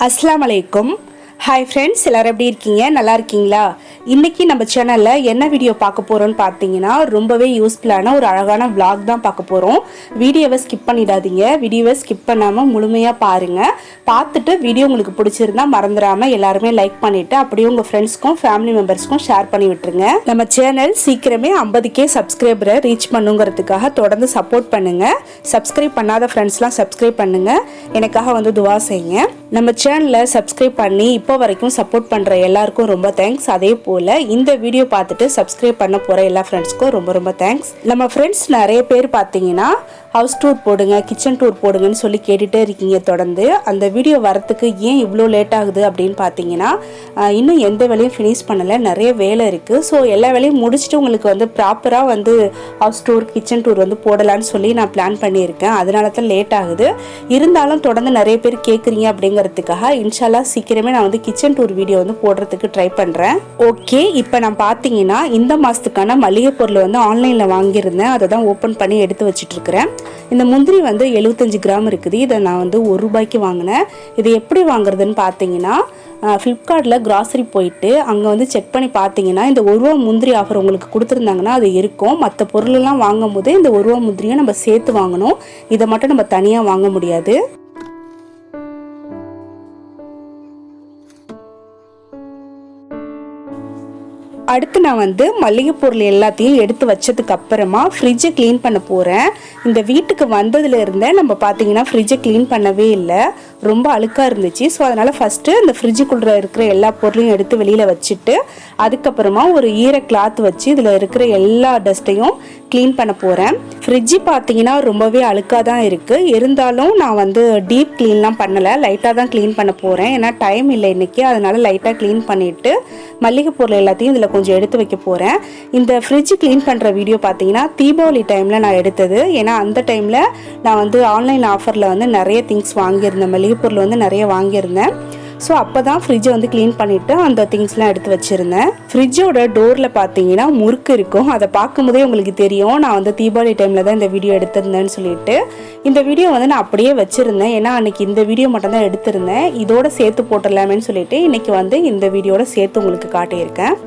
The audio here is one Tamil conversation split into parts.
Assalamu Alaikkum Hi friends, எல்லாரும் எப்படி இருக்கீங்க? நல்லா இருக்கீங்களா? இன்னைக்கு நம்ம சேனல்ல என்ன வீடியோ பார்க்க போறோம்னு பாத்தீங்கன்னா ரொம்பவே யூஸ்ஃபுல்லான ஒரு அழகான vlog தான் பார்க்க போறோம். வீடியோவை ஸ்கிப் பண்ணிடாதீங்க. வீடியோவை ஸ்கிப் பண்ணாம முழுமையா பாருங்க. பார்த்துட்டு வீடியோ உங்களுக்கு பிடிச்சிருந்தா மறந்துடாம எல்லாரும் லைக் பண்ணிட்டு அப்படியே உங்க ஃப்ரெண்ட்ஸ்க்கும் ஃபேமிலி மெம்பர்ஸ்க்கும் ஷேர் பண்ணி விட்டுருங்க. நம்ம சேனல் சீக்கிரமே 50k சப்ஸ்கிரைபரை ரீச் பண்ணுங்கிறதுக்காக தொடர்ந்து சப்போர்ட் பண்ணுங்க. சப்ஸ்கிரைப் பண்ணாத ஃப்ரெண்ட்ஸ்லாம் சப்ஸ்கிரைப் பண்ணுங்க. எனக்காக வந்து துஆ செய்யுங்க. நம்ம சேனலை சப்ஸ்கிரைப் பண்ணி இப்போ வரைக்கும் சப்போர்ட் பண்ற எல்லாருக்கும் ரொம்ப தேங்க்ஸ். அதே போல இந்த வீடியோ பார்த்துட்டு சப்ஸ்கிரைப் பண்ண போற எல்லா ஃப்ரெண்ட்ஸ்க்கும் ரொம்ப ரொம்ப தேங்க்ஸ். நம்ம ஃப்ரெண்ட்ஸ் நிறைய பேர் பார்த்தீங்கன்னா ஹவுஸ் டூர் போடுங்க, கிச்சன் டூர் போடுங்கன்னு சொல்லி கேட்டுகிட்டே இருக்கீங்க தொடர்ந்து. அந்த வீடியோ வரத்துக்கு ஏன் இவ்வளோ லேட் ஆகுது அப்படின்னு பார்த்தீங்கன்னா இன்னும் எந்த வேலையும் ஃபினிஷ் பண்ணலை, நிறைய வேலை இருக்குது. ஸோ எல்லா வேலையும் முடிச்சுட்டு உங்களுக்கு வந்து ப்ராப்பராக வந்து ஹவுஸ் டூர் கிச்சன் டூர் வந்து போடலான்னு சொல்லி நான் பிளான் பண்ணியிருக்கேன். அதனால தான் லேட் ஆகுது. இருந்தாலும் தொடர்ந்து நிறைய பேர் கேட்குறீங்க அப்படிங்கிறதுக்காக இன்ஷால்லா சீக்கிரமே நான் வந்து கிச்சன் டூர் வீடியோ வந்து போடுறதுக்கு ட்ரை பண்ணுறேன். ஓகே, இப்போ நான் பார்த்தீங்கன்னா இந்த மாதத்துக்கான மளிகை பொருள் வந்து ஆன்லைனில் வாங்கியிருந்தேன். அதை தான் ஓப்பன் பண்ணி எடுத்து வச்சுட்ருக்கிறேன். இந்த முந்திரி வந்து 75 கிராம் இருக்குது. இதை நான் வந்து ₹1 வாங்கினேன். இது எப்படி வாங்குறதுன்னு பார்த்தீங்கன்னா ஃப்ளிப்கார்ட்டில் கிராசரி போயிட்டு அங்கே வந்து செக் பண்ணி பார்த்தீங்கன்னா இந்த ₹1 முந்திரி ஆஃபர் உங்களுக்கு கொடுத்துருந்தாங்கன்னா அது இருக்கும். மற்ற பொருளெல்லாம் வாங்கும் போது இந்த ₹1 முந்திரியை நம்ம சேர்த்து வாங்கணும். இதை மட்டும் நம்ம தனியாக வாங்க முடியாது. அடுத்து நான் வந்து மளிகை பொருள் எல்லாத்தையும் எடுத்து வச்சதுக்கு அப்புறமா ஃப்ரிட்ஜை க்ளீன் பண்ண போகிறேன். இந்த வீட்டுக்கு வந்ததுல இருந்தே நம்ம பார்த்தீங்கன்னா ஃப்ரிட்ஜை க்ளீன் பண்ணவே இல்லை, ரொம்ப அழுக்காக இருந்துச்சு. ஸோ அதனால் ஃபஸ்ட்டு இந்த ஃப்ரிட்ஜுக்குள்ளே இருக்கிற எல்லா பொருளையும் எடுத்து வெளியில் வச்சுட்டு அதுக்கப்புறமா ஒரு ஈர கிளாத் வச்சு இதில் இருக்கிற எல்லா டஸ்ட்டையும் க்ளீன் பண்ண போகிறேன். ஃப்ரிட்ஜு பார்த்தீங்கன்னா ரொம்பவே அழுக்காக தான் இருக்குது. இருந்தாலும் நான் வந்து டீப் க்ளீன்லாம் பண்ணலை, லைட்டாக தான் க்ளீன் பண்ண போகிறேன். ஏன்னா டைம் இல்லை இன்றைக்கி, அதனால் லைட்டாக க்ளீன் பண்ணிவிட்டு மளிகை பொருள் எல்லாத்தையும் இதில் கொஞ்சம் எடுத்து வைக்க போகிறேன். இந்த ஃப்ரிட்ஜ் க்ளீன் பண்ணுற வீடியோ பார்த்தீங்கன்னா தீபாவளி டைமில் நான் எடுத்தது. ஏன்னா அந்த டைமில் நான் வந்து ஆன்லைன் ஆஃபரில் வந்து நிறைய திங்ஸ் வாங்கியிருந்தேன், மளிகை பொருள் வந்து நிறைய வாங்கியிருந்தேன். ஸோ அப்போ தான் ஃப்ரிட்ஜை வந்து க்ளீன் பண்ணிவிட்டு அந்த திங்ஸ்லாம் எடுத்து வச்சுருந்தேன். ஃப்ரிட்ஜோட டோரில் பார்த்தீங்கன்னா முறுக்கு இருக்கும். அதை பார்க்கும்போதே உங்களுக்கு தெரியும் நான் வந்து தீபாவளி டைமில் தான் இந்த வீடியோ எடுத்திருந்தேன்னு சொல்லிட்டு. இந்த வீடியோ வந்து நான் அப்படியே வச்சுருந்தேன். ஏன்னா அன்றைக்கி இந்த வீடியோ மட்டும் தான் எடுத்திருந்தேன். இதோட சேர்த்து போட்டுடலாமேன்னு சொல்லிட்டு இன்றைக்கி வந்து இந்த வீடியோட சேர்த்து உங்களுக்கு காட்டியிருக்கேன்.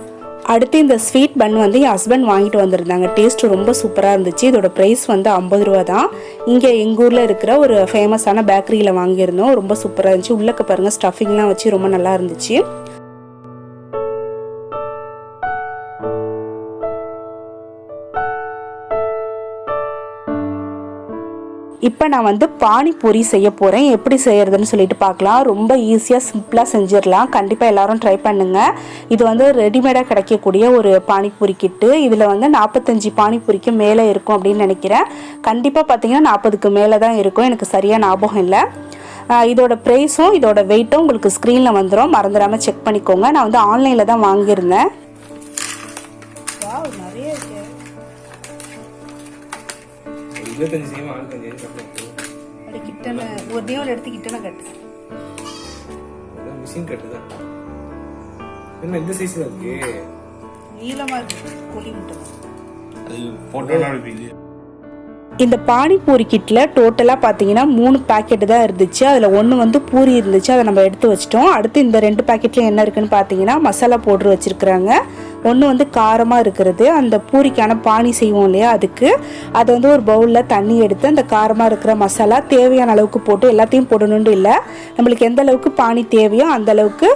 அடுத்து இந்த ஸ்வீட் பன் வந்து என் ஹஸ்பண்ட் வாங்கிட்டு வந்திருந்தாங்க. டேஸ்ட் ரொம்ப சூப்பராக இருந்துச்சு. இதோட ப்ரைஸ் வந்து ₹50 தான். இங்கே எங்கள் ஊரில் இருக்கிற ஒரு ஃபேமஸான பேக்கரியில் வாங்கியிருந்தோம். ரொம்ப சூப்பராக இருந்துச்சு. உள்ளக்க பாருங்கள், ஸ்டஃபிங்லாம் வச்சு ரொம்ப நல்லா இருந்துச்சு. இப்போ நான் வந்து பானி பூரி செய்ய போகிறேன். எப்படி செய்கிறதுன்னு சொல்லிட்டு பார்க்கலாம். ரொம்ப ஈஸியாக சிம்பிளாக செஞ்சிடலாம். கண்டிப்பாக எல்லோரும் ட்ரை பண்ணுங்கள். இது வந்து ரெடிமேடாக கிடைக்கக்கூடிய ஒரு பானிபூரி கிட்டு. இதில் வந்து 45 பானிபூரிக்கு மேலே இருக்கும் அப்படின்னு நினைக்கிறேன். கண்டிப்பாக பார்த்தீங்கன்னா 40க்கு மேலே தான் இருக்கும், எனக்கு சரியாக ஞாபகம் இல்லை. இதோட ப்ரைஸும் இதோட வெயிட்டும் உங்களுக்கு ஸ்க்ரீனில் வந்துடும், மறந்துடாமல் செக் பண்ணிக்கோங்க. நான் வந்து ஆன்லைனில் தான் வாங்கியிருந்தேன். நிறைய இருக்கு. ஒரு தேவல் எடுத்து கிட்டன கட்டு. மிஷின் கட்டுதா? என்ன இந்த சைஸ்ல இருக்கு? நீளமா இருக்கு. கோலி முட்டை. அது போட்டோல அனுப்பிங்க. இந்த பானிபூரி கிட்டில் டோட்டலாக பார்த்தீங்கன்னா 3 பேக்கெட்டு தான் இருந்துச்சு. அதில் ஒன்று வந்து பூரி இருந்துச்சு, அதை நம்ம எடுத்து வச்சிட்டோம். அடுத்து இந்த 2 பேக்கெட்லையும் என்ன இருக்குன்னு பார்த்தீங்கன்னா மசாலா பவுட்ரு வச்சுருக்குறாங்க. ஒன்று வந்து காரமாக இருக்கிறது, அந்த பூரிக்கான பானி செய்வோம் இல்லையா, அதுக்கு அதை வந்து ஒரு பவுலில் தண்ணி எடுத்து அந்த காரமாக இருக்கிற மசாலா தேவையான அளவுக்கு போட்டு, எல்லாத்தையும் போடணுன்னு இல்லை, நம்மளுக்கு எந்த அளவுக்கு பானி தேவையோ அந்த அளவுக்கு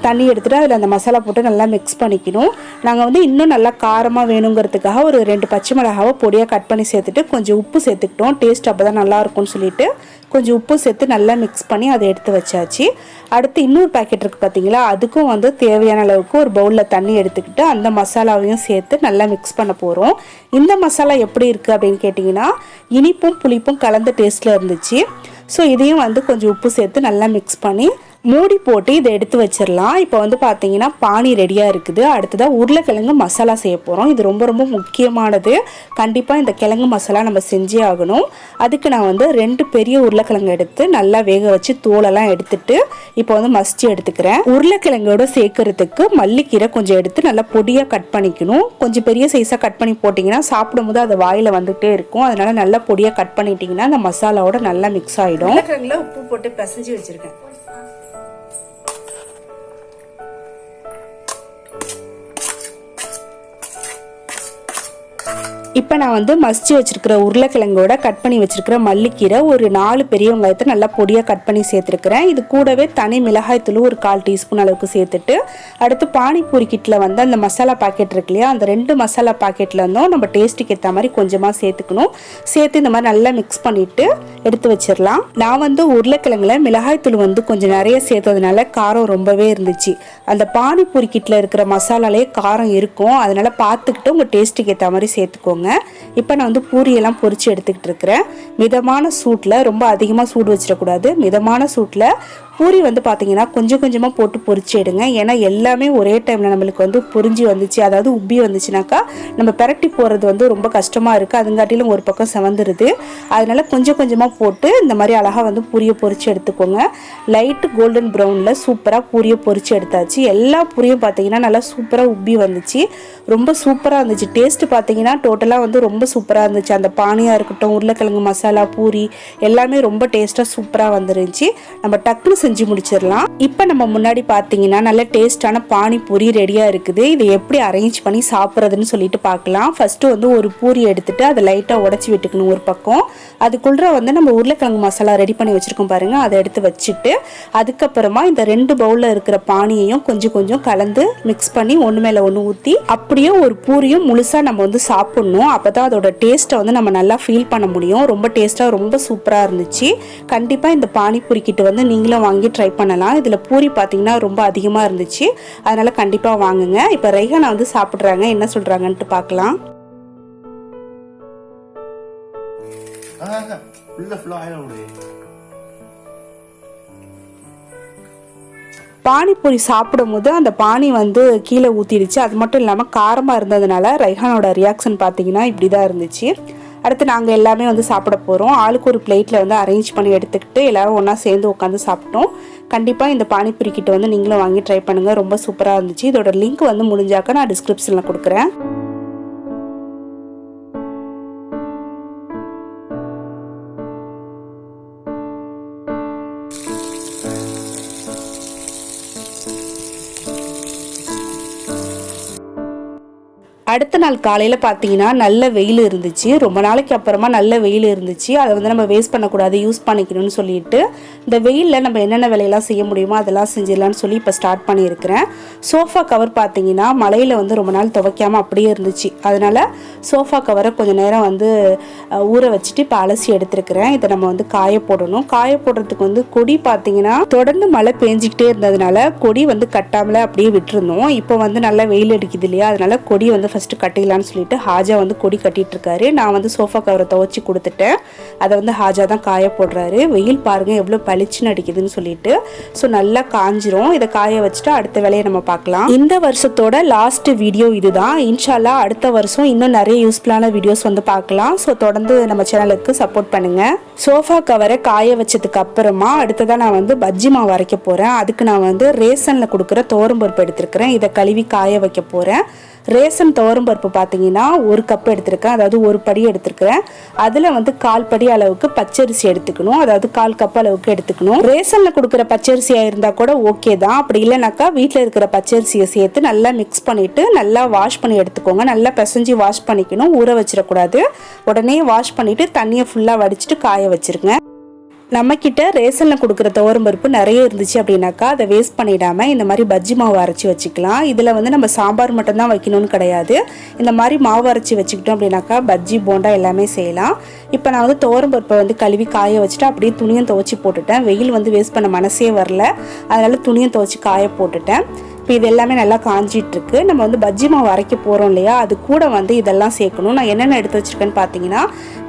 தண்ணி எடுத்துகிட்டு அதில் அந்த மசாலா போட்டு நல்லா மிக்ஸ் பண்ணிக்கணும். நாங்கள் வந்து இன்னும் நல்லா காரமாக வேணுங்கிறதுக்காக ஒரு 2 பச்சை மிளகாவை பொடியாக கட் பண்ணி சேர்த்துட்டு கொஞ்சம் உப்பு சேர்த்துக்கிட்டோம். டேஸ்ட் அப்போ தான் நல்லாயிருக்கும்னு சொல்லிட்டு கொஞ்சம் உப்பு சேர்த்து நல்லா மிக்ஸ் பண்ணி அதை எடுத்து வச்சாச்சு. அடுத்து இன்னொரு பேக்கெட் இருக்குது பார்த்தீங்களா, அதுக்கும் வந்து தேவையான அளவுக்கு ஒரு பவுலில் தண்ணி எடுத்துக்கிட்டு அந்த மசாலாவையும் சேர்த்து நல்லா மிக்ஸ் பண்ண போகிறோம். இந்த மசாலா எப்படி இருக்குது அப்படின்னு கேட்டிங்கன்னா இனிப்பும் புளிப்பும் கலந்த டேஸ்ட்டில் இருந்துச்சு. ஸோ இதையும் வந்து கொஞ்சம் உப்பு சேர்த்து நல்லா மிக்ஸ் பண்ணி மூடி போட்டு இதை எடுத்து வச்சிடலாம். இப்போ வந்து பார்த்தீங்கன்னா பானி ரெடியாக இருக்குது. அடுத்ததாக உருளைக்கிழங்கு மசாலா செய்ய போகிறோம். இது ரொம்ப ரொம்ப முக்கியமானது. கண்டிப்பாக இந்த கிழங்கு மசாலா நம்ம செஞ்சே ஆகணும். அதுக்கு நான் வந்து 2 பெரிய உருளைக்கிழங்கு எடுத்து நல்லா வேக வச்சு தோலெல்லாம் எடுத்துட்டு இப்போ வந்து மசிச்சு எடுத்துக்கிறேன். உருளைக்கிழங்கோட சேர்க்கறதுக்கு மல்லிக்கீரை கொஞ்சம் எடுத்து நல்லா பொடியாக கட் பண்ணிக்கணும். கொஞ்சம் பெரிய சைஸாக கட் பண்ணி போட்டிங்கன்னா சாப்பிடும்போது அது வாயில் வந்துகிட்டே இருக்கும். அதனால நல்லா பொடியாக கட் பண்ணிட்டீங்கன்னா அந்த மசாலாவோட நல்லா மிக்ஸ் ஆகிடும். உருளைக்கிழங்குல உப்பு போட்டு பிசைஞ்சு வச்சுருக்கேன். இப்போ நான் வந்து மசிச்சு வச்சிருக்கிற உருளைக்கிழங்கோட கட் பண்ணி வச்சிருக்கிற மல்லிக்கீரை ஒரு 4 பெரிய வெங்காயத்தை நல்லா பொடியாக கட் பண்ணி சேர்த்துருக்கிறேன். இது கூடவே தனி மிளகாய் தூள் ஒரு 1/4 டீஸ்பூன் அளவுக்கு சேர்த்துட்டு, அடுத்து பானிபூரி கிட்டில் வந்து அந்த மசாலா பாக்கெட் இருக்கு இல்லையா, அந்த 2 மசாலா பாக்கெட்டில் இருந்தும் நம்ம டேஸ்ட்டுக்கு ஏற்ற மாதிரி கொஞ்சமாக சேர்த்துக்கணும். சேர்த்து இந்த மாதிரி நல்லா மிக்ஸ் பண்ணிவிட்டு எடுத்து வச்சிடலாம். நான் வந்து உருளைக்கிழங்குல மிளகாய் தூள் வந்து கொஞ்சம் நிறைய சேர்த்ததுனால காரம் ரொம்பவே இருந்துச்சு. அந்த பானிபூரி கிட்டில் இருக்கிற மசாலாலே காரம் இருக்கும், அதனால பார்த்துக்கிட்டு உங்கள் டேஸ்ட்டுக்கு ஏற்ற மாதிரி சேர்த்துக்கோங்க. இப்போ நான் வந்து பூரியெல்லாம் பொரிச்சு எடுத்துக்கிட்டு இருக்கிறேன். மிதமான சூட்டில், ரொம்ப அதிகமாக சூடு வச்சிடக்கூடாது, மிதமான சூட்டில் பூரி வந்து பார்த்தீங்கன்னா கொஞ்சம் கொஞ்சமாக போட்டு பொரிச்சு எடுங்க. ஏன்னா எல்லாமே ஒரே டைமில் நம்மளுக்கு வந்து பொரிஞ்சு வந்துச்சு, அதாவது உப்பி வந்துச்சுனாக்கா நம்ம பெரட்டி போகிறது வந்து ரொம்ப கஷ்டமாக இருக்குது, அதுங்காட்டிலும் ஒரு பக்கம் செவந்துருது. அதனால கொஞ்சம் கொஞ்சமாக போட்டு இந்த மாதிரி அழகாக வந்து பூரியை பொரிச்சு எடுத்துக்கோங்க. லைட்டு கோல்டன் ப்ரௌனில் சூப்பராக பூரியை பொரிச்சு எடுத்தாச்சு. எல்லா பூரியும் பார்த்தீங்கன்னா நல்லா சூப்பராக உப்பி வந்துச்சு, ரொம்ப சூப்பராக இருந்துச்சு. டேஸ்ட்டு பார்த்தீங்கன்னா டோட்டலாக வந்து ரொம்ப சூப்பராக இருந்துச்சு. அந்த பானியாக இருக்கட்டும், உருளைக்கிழங்கு மசாலா, பூரி எல்லாமே ரொம்ப டேஸ்ட்டாக சூப்பராக வந்துருந்துச்சு. நம்ம டக்குன்னு செஞ்சு முடிச்சிடலாம். இப்போ நம்ம முன்னாடி பார்த்தீங்கன்னா நல்ல டேஸ்டான பானிபூரி ரெடியாக இருக்குது. இதை எப்படி அரேஞ்ச் பண்ணி சாப்பிட்றதுன்னு சொல்லிட்டு பார்க்கலாம். ஃபஸ்ட்டு வந்து ஒரு பூரி எடுத்துட்டு அதை லைட்டாக உடச்சி விட்டுக்கணும் ஒரு பக்கம். அதுக்குள்ள வந்து நம்ம உருளைக்கிழங்கு மசாலா ரெடி பண்ணி வச்சுருக்கோம் பாருங்கள், அதை எடுத்து வச்சுட்டு அதுக்கப்புறமா இந்த 2 பவுலில் இருக்கிற பானியையும் கொஞ்சம் கொஞ்சம் கலந்து மிக்ஸ் பண்ணி ஒன்று மேலே ஒன்று ஊற்றி அப்படியே ஒரு பூரியும் முழுசாக நம்ம வந்து சாப்பிட்ணும். அப்போ தான் அதோட டேஸ்ட்டை வந்து நம்ம நல்லா ஃபீல் பண்ண முடியும். ரொம்ப டேஸ்ட்டாக ரொம்ப சூப்பராக இருந்துச்சு. கண்டிப்பாக இந்த பானிபூரி கிட்ட வந்து நீங்களும் வாங்கி ட்ரை பண்ணலாம். இதில் பூரி பார்த்தீங்கன்னா ரொம்ப அதிகமாக இருந்துச்சு, அதனால் கண்டிப்பாக வாங்குங்க. இப்போ ரைஹானா வந்து சாப்பிட்றாங்க, என்ன சொல்கிறாங்கன்ட்டு பார்க்கலாம். பானிபூரி சாப்பிடும் போது அந்த பானி வந்து கீழே ஊற்றிடுச்சு. அது மட்டும் இல்லாமல் காரமாக இருந்ததுனால ரைஹானோட ரியாக்ஷன் பார்த்தீங்கன்னா இப்படி தான் இருந்துச்சு. அடுத்து நாங்கள் எல்லாமே வந்து சாப்பிட போகிறோம். ஆளுக்கு ஒரு பிளேட்டில் வந்து அரேஞ்ச் பண்ணி எடுத்துக்கிட்டு எல்லோரும் ஒன்றா சேர்ந்து உட்காந்து சாப்பிட்டோம். கண்டிப்பாக இந்த பானிபூரி கிட்ட வந்து நீங்களும் வாங்கி ட்ரை பண்ணுங்கள், ரொம்ப சூப்பராக இருந்துச்சு. இதோட லிங்க் வந்து முடிஞ்சாக்க நான் டிஸ்கிரிப்ஷனில் கொடுக்குறேன். அடுத்த நாள் காலையில் பார்த்தீங்கன்னா நல்ல வெயில் இருந்துச்சு. ரொம்ப நாளைக்கு அப்புறமா நல்ல வெயில் இருந்துச்சு. அதை வந்து நம்ம வேஸ்ட் பண்ணக்கூடாது, யூஸ் பண்ணிக்கணும்னு சொல்லிட்டு இந்த வெயிலில் நம்ம என்னென்ன வேலையெல்லாம் செய்ய முடியுமோ அதெல்லாம் செஞ்சிடலான்னு சொல்லி இப்போ ஸ்டார்ட் பண்ணியிருக்கிறேன். சோஃபா கவர் பார்த்தீங்கன்னா மழையில் வந்து ரொம்ப நாள் துவைக்காமல் அப்படியே இருந்துச்சு. அதனால் சோஃபா கவரை கொஞ்சம் நேரம் வந்து ஊற வச்சுட்டு இப்போ அலசி எடுத்துருக்கிறேன். இதை நம்ம வந்து காய போடணும். காய போடுறதுக்கு வந்து கொடி பார்த்தீங்கன்னா தொடர்ந்து மழை பெஞ்சிக்கிட்டே இருந்ததுனால கொடி வந்து கட்டாமல அப்படியே விட்டுருந்தோம். இப்போ வந்து நல்லா வெயில் அடிக்குது இல்லையா, அதனால கொடி வந்து ஃபஸ்ட்டு கட்டிடலான்னு சொல்லிட்டு ஹாஜா வந்து கொடி கட்டிட்டு இருக்காரு. நான் வந்து சோஃபா கவரை துவைச்சி கொடுத்துட்டேன், அதை வந்து ஹாஜா தான் காய போடுறாரு. வெயில் பாருங்க எவ்வளோ பளிச்சுன்னு அடிக்குதுன்னு சொல்லிட்டு. ஸோ நல்லா காஞ்சிரும். இதை காய வச்சுட்டு அடுத்த வேலையை நம்ம பார்க்கலாம். இந்த வருஷத்தோட லாஸ்ட் வீடியோ இதுதான். இன்ஷால்லா அடுத்த வருஷம் இன்னும் நிறைய யூஸ்ஃபுல்லான வீடியோஸ் வந்து பார்க்கலாம். ஸோ தொடர்ந்து நம்ம சேனலுக்கு சப்போர்ட் பண்ணுங்க. சோஃபா கவரை காய வச்சதுக்கு அப்புறமா அடுத்ததான் நான் வந்து பஜ்ஜி மாவு அரைக்க போறேன். அதுக்கு நான் வந்து ரேஷன்ல கொடுக்குற துவரம்பருப்பு எடுத்திருக்கிறேன். இதை கழுவி காய வைக்க போறேன். ரேஷன் துவரம்பருப்பு பார்த்தீங்கன்னா 1 கப் எடுத்திருக்கேன், அதாவது 1 படி எடுத்திருக்கிறேன். அதில் வந்து 1/4 படி அளவுக்கு பச்சரிசி எடுத்துக்கணும், அதாவது 1/4 கப் அளவுக்கு எடுத்துக்கணும். ரேஷனில் கொடுக்குற பச்சரிசியாக இருந்தால் கூட ஓகே தான். அப்படி இல்லைனாக்கா வீட்டில் இருக்கிற பச்சரிசியை சேர்த்து நல்லா மிக்ஸ் பண்ணிவிட்டு நல்லா வாஷ் பண்ணி எடுத்துக்கோங்க. நல்லா பிசைஞ்சு வாஷ் பண்ணிக்கணும், ஊற வச்சிடக்கூடாது. உடனே வாஷ் பண்ணிவிட்டு தண்ணியை ஃபுல்லாக வடிச்சிட்டு காய வச்சுருங்க. நம்மக்கிட்ட ரேஷனில் கொடுக்குற துவரம்பருப்பு நிறைய இருந்துச்சு அப்படின்னாக்கா அதை வேஸ்ட் பண்ணிடாமல் இந்த மாதிரி பஜ்ஜி மாவு அரைச்சி வச்சுக்கலாம். இதில் வந்து நம்ம சாம்பார் மட்டும்தான் வைக்கணும்னு கிடையாது, இந்த மாதிரி மாவு அரைச்சி வச்சுக்கிட்டோம் அப்படின்னாக்கா பஜ்ஜி போண்டா எல்லாமே செய்யலாம். இப்போ நான் வந்து துவரம்பருப்பை வந்து கழுவி காய வச்சுட்டு அப்படியே துணியும் துவைச்சி போட்டுட்டேன். வெயில் வந்து வேஸ்ட் பண்ண மனசே வரல, அதனால் துணியும் துவைச்சி காய போட்டுட்டேன். இப்போ இது எல்லாமே நல்லா காஞ்சிட்ருக்கு. நம்ம வந்து பஜ்ஜி மாவு அரைக்க போகிறோம் இல்லையா, அது கூட வந்து இதெல்லாம் சேர்க்கணும். நான் என்னென்ன எடுத்து வச்சுருக்கேன்னு பார்த்தீங்கன்னா,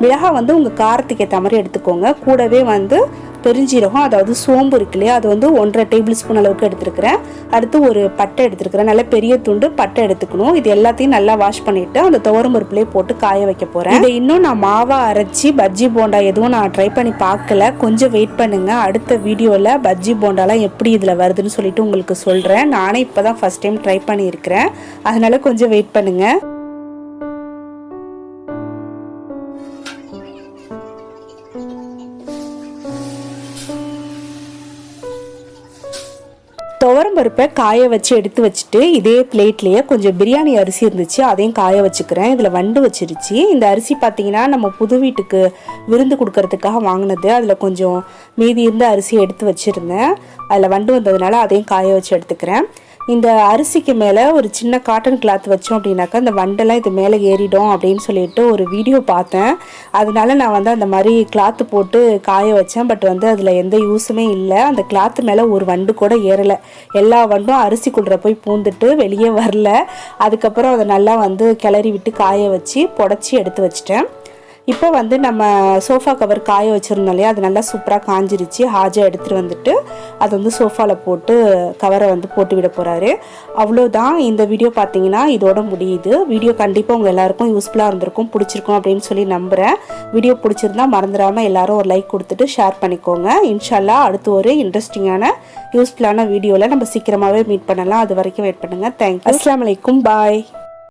மிளகாய் வந்து உங்கள் காரத்துக்கு ஏற்ற மாதிரி எடுத்துக்கோங்க. கூடவே வந்து பெருஞ்சீரகம், அதாவது சோம்பு இருக்கு இல்லையா, அது வந்து 1.5 டேபிள் ஸ்பூன் அளவுக்கு எடுத்துருக்கிறேன். அடுத்து ஒரு பட்டை எடுத்துருக்கிறேன், நல்ல பெரிய துண்டு பட்டை எடுத்துக்கணும். இது எல்லாத்தையும் நல்லா வாஷ் பண்ணிவிட்டு அந்த துவரம்பருப்புலேயே போட்டு காய வைக்க போகிறேன். இதை இன்னும் நான் மாவாக அரைச்சி பஜ்ஜி போண்டா எதுவும் நான் ட்ரை பண்ணி பார்க்கல, கொஞ்சம் வெயிட் பண்ணுங்கள். அடுத்த வீடியோவில் பஜ்ஜி போண்டாலாம் எப்படி இதில் வருதுன்னு சொல்லிட்டு உங்களுக்கு சொல்கிறேன். நானே இப்போ தான் ஃபஸ்ட் டைம் ட்ரை பண்ணியிருக்கிறேன், அதனால் கொஞ்சம் வெயிட் பண்ணுங்கள். துவரம்பருப்பை காய வச்சு எடுத்து வச்சுட்டு இதே பிளேட்லேயே கொஞ்சம் பிரியாணி அரிசி இருந்துச்சு, அதையும் காய வச்சுக்கிறேன். இதில் வண்டு வச்சிருச்சு. இந்த அரிசி பார்த்திங்கன்னா நம்ம புது வீட்டுக்கு விருந்து கொடுக்கறதுக்காக வாங்கினது. அதில் கொஞ்சம் மீதி இருந்த அரிசி எடுத்து வச்சுருந்தேன். அதில் வண்டு வந்ததுனால அதையும் காய வச்சு எடுத்துக்கிறேன். இந்த அரிசிக்கு மேலே ஒரு சின்ன காட்டன் கிளாத் வச்சோம் அப்படின்னாக்கா இந்த வண்டெல்லாம் இது மேலே ஏறிடும் அப்படின்னு சொல்லிட்டு ஒரு வீடியோ பார்த்தேன். அதனால நான் வந்து அந்த மாதிரி கிளாத்து போட்டு காய வச்சேன். பட் வந்து அதில் எந்த யூஸுமே இல்லை. அந்த கிளாத்து மேலே ஒரு வண்டு கூட ஏறலை. எல்லா வண்டும் அரிசிக்குள்ளே போய் பூந்துட்டு வெளியே வரல. அதுக்கப்புறம் அதை நல்லா வந்து கிளறி விட்டு காய வச்சு புடச்சி எடுத்து வச்சிட்டேன். இப்போ வந்து நம்ம சோஃபா கவர் காய வச்சுருந்தோம் இல்லையா, அது நல்லா சூப்பராக காஞ்சிருச்சு. ஹாஜா எடுத்துகிட்டு வந்துட்டு அதை வந்து சோஃபாவில் போட்டு கவரை வந்து போட்டு விட போகிறாரு. அவ்வளோதான். இந்த வீடியோ பார்த்தீங்கன்னா இதோட முடியுது. வீடியோ கண்டிப்பாக உங்கள் எல்லாருக்கும் யூஸ்ஃபுல்லாக இருந்திருக்கும், பிடிச்சிருக்கும் அப்படின்னு சொல்லி நம்புகிறேன். வீடியோ பிடிச்சிருந்தா மறந்துடாமல் எல்லாரும் ஒரு லைக் கொடுத்துட்டு ஷேர் பண்ணிக்கோங்க. இன்ஷால்லா அடுத்து ஒரு இன்ட்ரெஸ்டிங்கான யூஸ்ஃபுல்லான வீடியோவில் நம்ம சீக்கிரமாகவே மீட் பண்ணலாம். அது வரைக்கும் வெயிட் பண்ணுங்கள். தேங்க்யூ. அஸ்ஸலாமு அலைக்கும். பாய்.